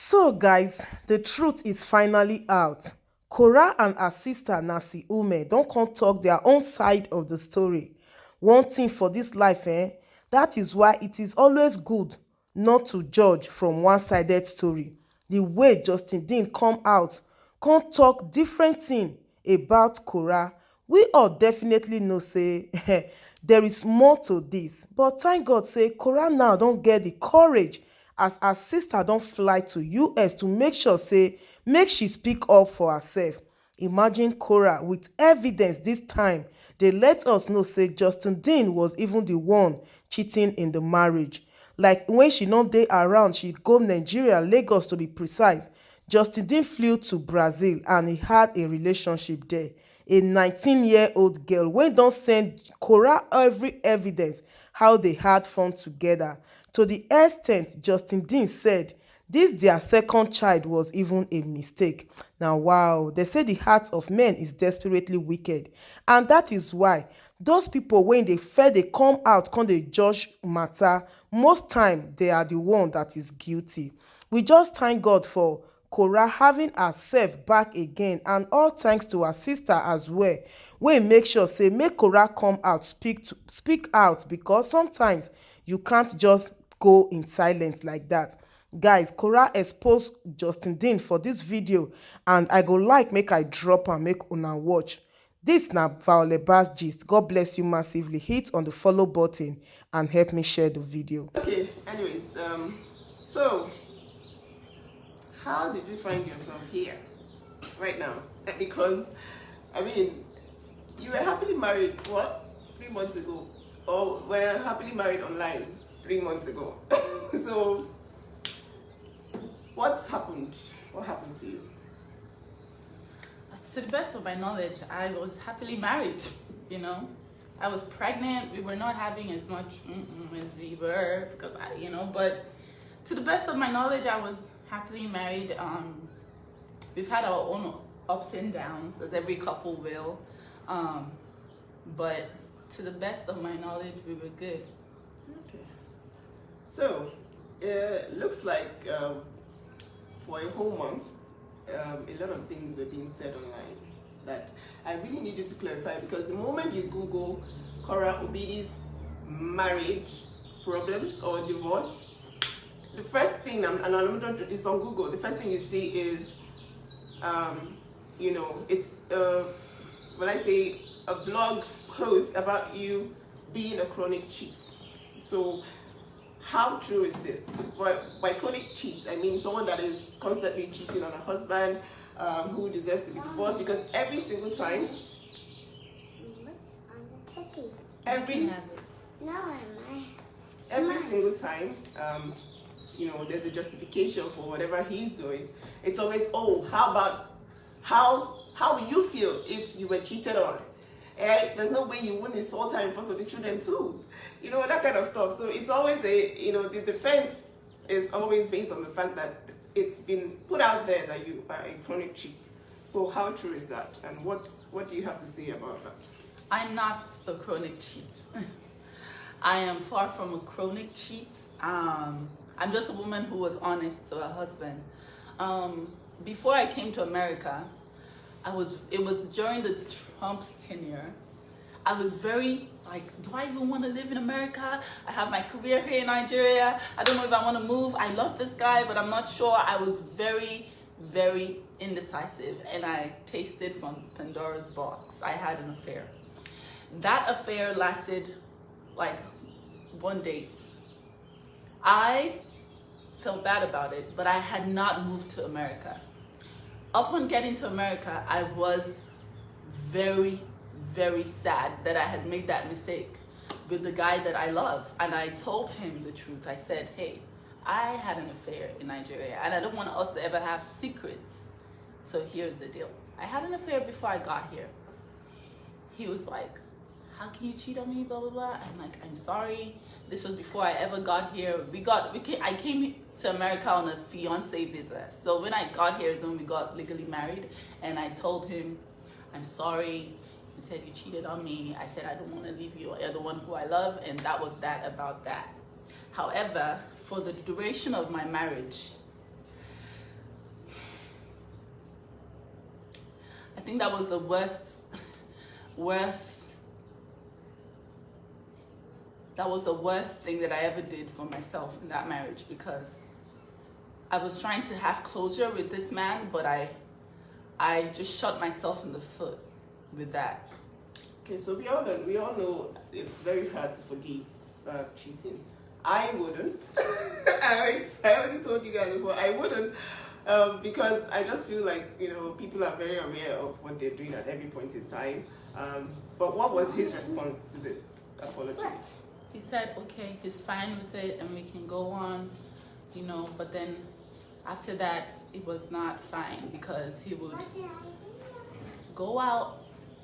So guys, the truth is finally out. Korra and her sister Nasi Ume don't come talk their own side of the story. One thing for this life, that is why it is always good not to judge from one-sided story. The way Justin Dean come talk different thing about Korra, we all definitely know say there is more to this. But thank God say Korra now don't get the courage as her sister don fly to US to make sure say make she speak up for herself. Imagine Korra with evidence this time dey let us know say Justin Dean was even the one cheating in the marriage. Like when she no dey around, she go Nigeria, Lagos to be precise. Justin Dean flew to Brazil and he had a relationship there. A 19-year-old girl wey don send Korra every evidence how they had fun together, to the extent Justin Dean said this their second child was even a mistake. Now wow, they say the heart of men is desperately wicked, and that is why those people when they fair they come out come dey judge matter, most time they are the one that is guilty. We just thank God for Korra having herself back again, and all thanks to her sister as well wey make sure say make Korra come out speak out, because sometimes you can't just go in silence like that. Guys, Korra exposed Justin Dean for this video, and I go like make I drop and make una watch. This na Violet Bass gist. God bless you massively. Hit on the follow button and help me share the video. Okay, anyways, so how did you find yourself here right now? Because I mean, you were happily married what, 3 months ago, or were happily married online 3 months ago. So what happened to you? To the best of my knowledge, I was happily married, you know. I was pregnant. We were not having as much as we were because but to the best of my knowledge, I was happily married. We've had our own ups and downs, as every couple will. But to the best of my knowledge, we were good. Okay. So, it looks like for a whole month, a lot of things were being said online that I really needed to clarify, because the moment you Google Korra Obidi's marriage problems or divorce, the first thing, and I'm not doing this on Google, the first thing you see is, it's, when I say a blog post about you being a chronic cheat. So how true is this? By chronic cheat, I mean someone that is constantly cheating on a husband, who deserves to be divorced, because every single time, every single time, there's a justification for whatever he's doing. It's always, oh, how will you feel if you were cheated on? There's no way you wouldn't insult her in front of the children too. That kind of stuff. So it's always the defense is always based on the fact that it's been put out there that you are a chronic cheat. So how true is that? And what do you have to say about that? I'm not a chronic cheat. I am far from a chronic cheat. I'm just a woman who was honest to her husband. Before I came to America, it was during the Trump's tenure. I was very like, do I even want to live in America? I have my career here in Nigeria. I don't know if I want to move. I love this guy, but I'm not sure. I was very, very indecisive, and I tasted from Pandora's box. I had an affair. That affair lasted like 1 date. I felt bad about it, but I had not moved to America. Upon getting to America, I was very, very sad that I had made that mistake with the guy that I love. And I told him the truth. I said, hey, I had an affair in Nigeria, and I don't want us to ever have secrets. So here's the deal. I had an affair before I got here. He was like, how can you cheat on me, blah, blah, blah. I'm like, I'm sorry. This was before I ever got here. I came to America on a fiance visa. So when I got here is when we got legally married. And I told him, I'm sorry. He said, you cheated on me. I said, I don't want to leave you. You're the one who I love. And that was that about that. However, for the duration of my marriage, I think that was the worst thing that I ever did for myself in that marriage, because I was trying to have closure with this man, but I just shot myself in the foot with that. Okay, so we all know it's very hard to forgive cheating. I wouldn't. I already told you guys before, I wouldn't, because I just feel like, you know, people are very aware of what they're doing at every point in time. But what was his response to this apology? He said, okay, he's fine with it and we can go on, you know, but then after that, it was not fine, because he would go out,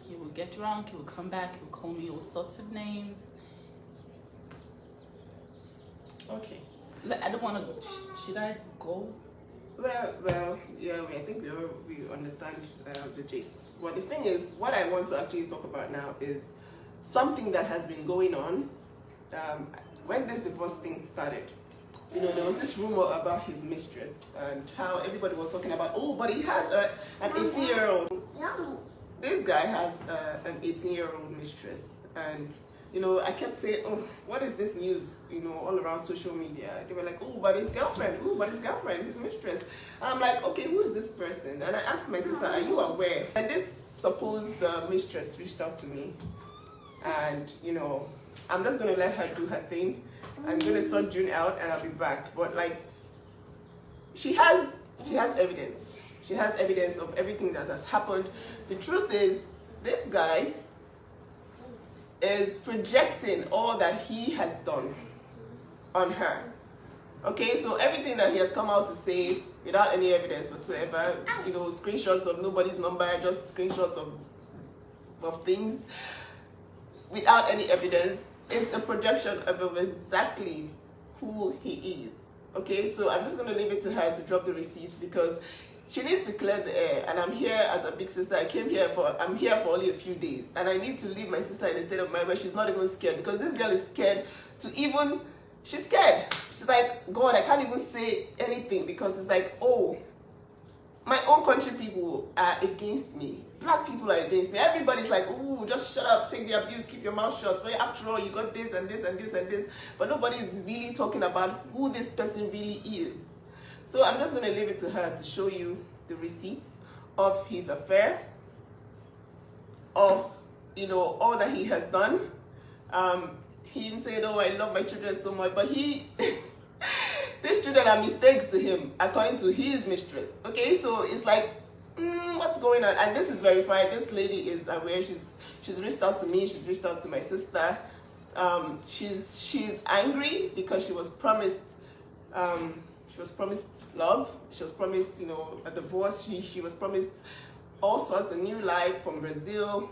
he would get drunk, he would come back, he would call me all sorts of names. Okay. I don't want to, should I go? Well, yeah, I think we understand the gist. Well, the thing is, what I want to actually talk about now is something that has been going on. When this divorce thing started, you know, there was this rumor about his mistress and how everybody was talking about, oh, but he has an 18-year-old. This guy has an 18-year-old mistress, and you know, I kept saying, oh, what is this news, you know, all around social media? They were like, oh, but his girlfriend, his mistress. And I'm like, okay, who is this person? And I asked my sister, are you aware? And this supposed mistress reached out to me, and you know, I'm just gonna let her do her thing. I'm gonna sort June out and I'll be back. But like, she has evidence. She has evidence of everything that has happened. The truth is, this guy is projecting all that he has done on her. Okay, so everything that he has come out to say without any evidence whatsoever, you know, screenshots of nobody's number, just screenshots of things without any evidence, it's a projection of exactly who he is. Okay, so I'm just going to leave it to her to drop the receipts, because she needs to clear the air, and I'm here as a big sister. I'm here for only a few days, and I need to leave my sister in a state of mind where she's not even scared, because this girl is scared she's scared. She's like, God, I can't even say anything, because it's like, oh, my own country people are against me. Black people are against me. Everybody's like, ooh, just shut up, take the abuse, keep your mouth shut. Well, after all, you got this and this and this and this. But nobody is really talking about who this person really is. So I'm just going to leave it to her to show you the receipts of his affair, of, you know, all that he has done. He even said, oh, I love my children so much. But these children are mistakes to him, according to his mistress. Okay, so it's like, what's going on? And this is verified. This lady is aware. She's reached out to me. She's reached out to my sister. She's angry because she was promised love. She was promised, you know, a divorce. She was promised all sorts of new life from Brazil.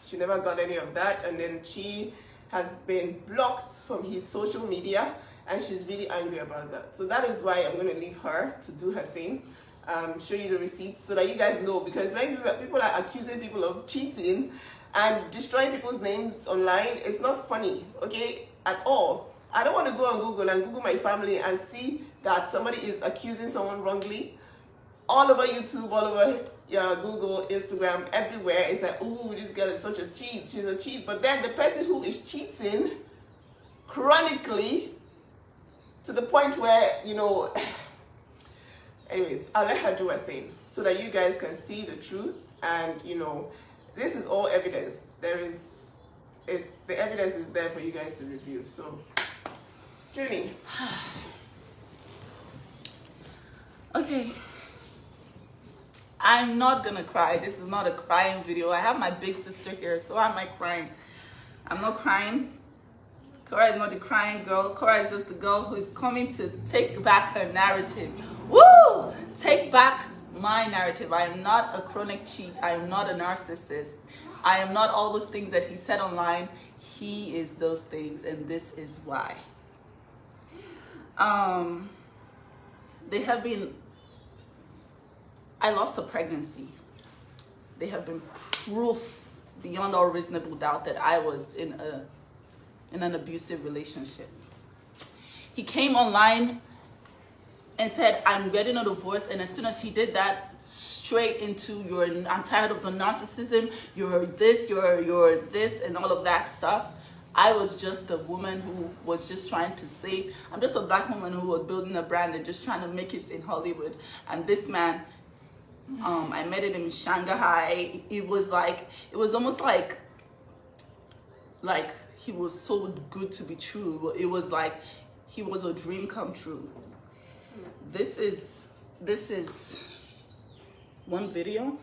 She never got any of that, and then she has been blocked from his social media, and she's really angry about that. So that is why I'm going to leave her to do her thing, show you the receipts so that you guys know, because when people are accusing people of cheating and destroying people's names online, it's not funny, okay, at all. I don't want to go on Google and Google my family and see that somebody is accusing someone wrongly. All over YouTube, all over Google, Instagram, everywhere, it's like, ooh, this girl is such a cheat, she's a cheat. But then the person who is cheating chronically, to the point where, you know, anyways, I'll let her do her thing so that you guys can see the truth. And, you know, this is all evidence. The evidence is there for you guys to review. So, Julie. Okay. I'm not gonna cry. This is not a crying video. I have my big sister here, so why am I crying? I'm not crying. Korra is not the crying girl. Korra is just the girl who is coming to take back her narrative. Woo! Take back my narrative. I am not a chronic cheat. I am not a narcissist. I am not all those things that he said online. He is those things, and this is why. They have been... I lost a pregnancy. They have been proof beyond all reasonable doubt that I was in an abusive relationship. He came online and said, I'm getting a divorce. And as soon as he did that, straight into I'm tired of the narcissism, you're this, you're this, and all of that stuff. I was just a woman who was just trying to save. I'm just a black woman who was building a brand and just trying to make it in Hollywood. And this man, I met him in Shanghai. It was almost like he was so good to be true. It was like he was a dream come true. This is one video.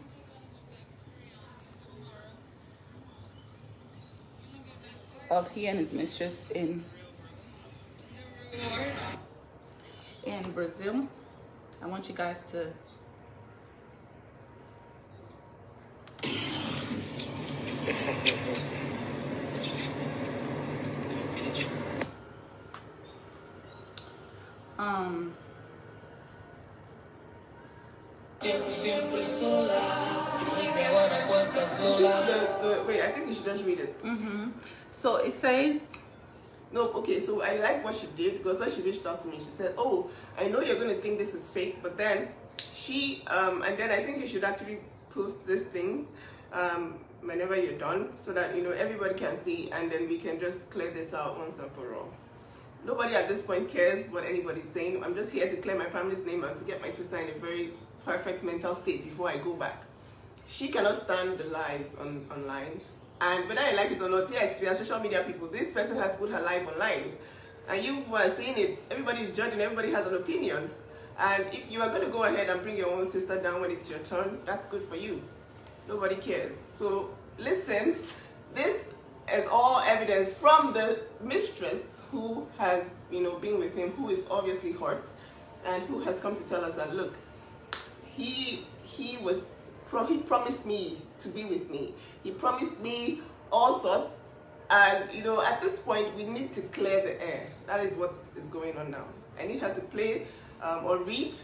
Of he and his mistress in Brazil. I want you guys to Wait, I think you should just read it. So it says, no, okay, so I like what she did, because when she reached out to me, she said, oh, I know you're going to think this is fake, but then she, and then I think you should actually post these things whenever you're done, so that, you know, everybody can see, and then we can just clear this out once and for all. Nobody at this point cares what anybody's saying. I'm just here to clear my family's name and to get my sister in a very perfect mental state before I go back. She cannot stand the lies online. And whether I like it or not, yes, we are social media people. This person has put her life online. And you are seeing it. Everybody is judging. Everybody has an opinion. And if you are going to go ahead and bring your own sister down when it's your turn, that's good for you. Nobody cares. So listen, this is all evidence from the mistress who has, you know, been with him, who is obviously hurt, and who has come to tell us that, look, he promised me to be with me. He promised me all sorts. And, you know, at this point, we need to clear the air. That is what is going on now. I need her to play or read,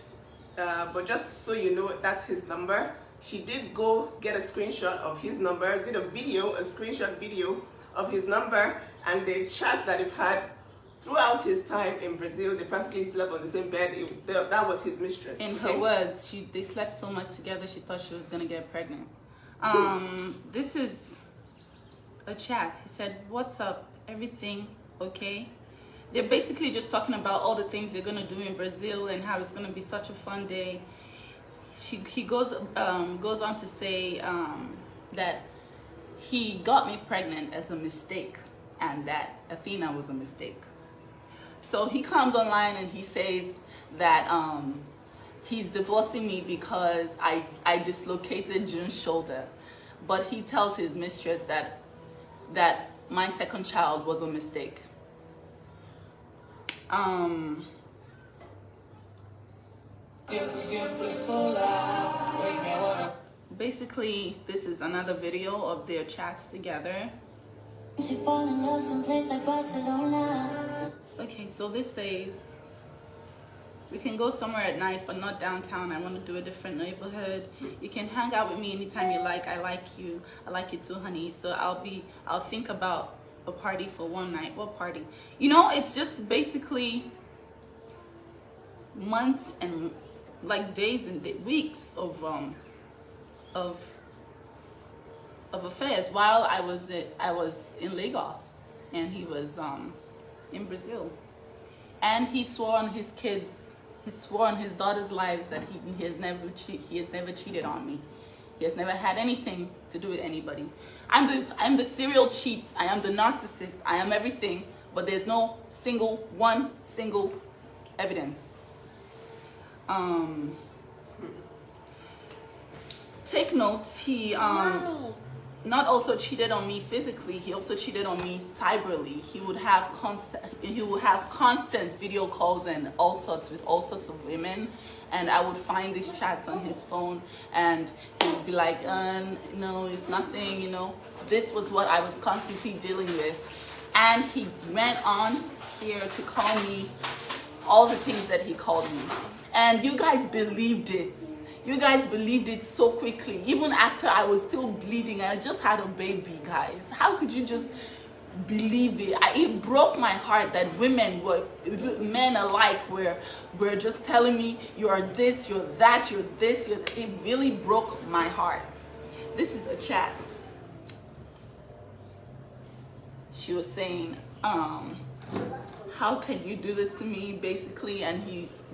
but just so you know, that's his number. She did go get a screenshot of his number, did a screenshot video of his number, and the chats that they've had throughout his time in Brazil. They practically slept on the same bed. That was his mistress. In her words, they slept so much together, she thought she was going to get pregnant. This is a chat. He said, what's up? Everything okay? They're basically just talking about all the things they're going to do in Brazil and how it's going to be such a fun day. He goes on to say that he got me pregnant as a mistake and that Athena was a mistake. So he comes online and he says that he's divorcing me because I dislocated June's shoulder. But he tells his mistress that my second child was a mistake. Basically, this is another video of their chats together. She fall in love someplace like Barcelona. Okay, so this says, we can go somewhere at night, but not downtown. I want to do a different neighborhood. You can hang out with me anytime you like. I like you. I like you too, honey. So I'll think about a party for one night. What party? You know, it's just basically months and like days and weeks of affairs while I was in Lagos and he was in Brazil. And he swore on his kids, he swore on his daughter's lives that he has never cheated on me. He has never had anything to do with anybody. I'm the serial cheat. I am the narcissist. I am everything, but there's no single evidence. Take notes. He not also cheated on me physically. He also cheated on me cyberly. He would have constant video calls and all sorts of women, and I would find these chats on his phone, and he would be like, "No, it's nothing." You know, this was what I was constantly dealing with, and he went on here to call me all the things that he called me, and you guys believed it. You guys believed it so quickly, even after I was still bleeding. I just had a baby, guys. How could you just believe it. It broke my heart that men alike were just telling me, you're this, you're that, you're this. It really broke my heart. This is a chat. She was saying, how can you do this to me, basically? And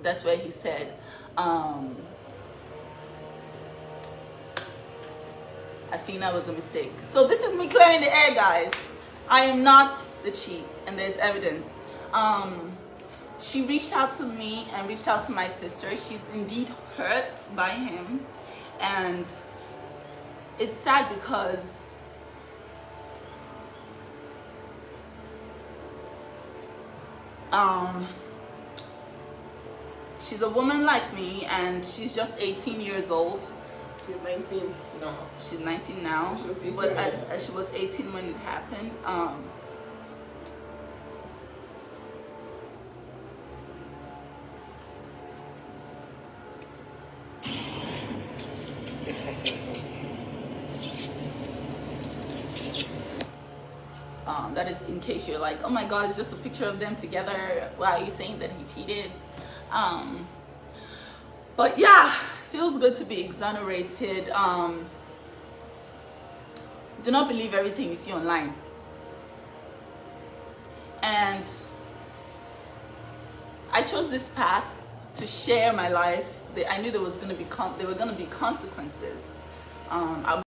that's where he said, I think that was a mistake. So this is me clearing the air, guys. I am not the cheat, and there's evidence. She reached out to me and reached out to my sister. She's indeed hurt by him, and it's sad because she's a woman like me, and she's just 18 years old. She's 19 now. She's 19 now, She was 18 but she was 18 when it happened. That is in case you're like, oh my God, it's just a picture of them together. Why are you saying that he cheated? But yeah, feels good to be exonerated. Do not believe everything you see online. And I chose this path to share my life. I knew there were going to be consequences.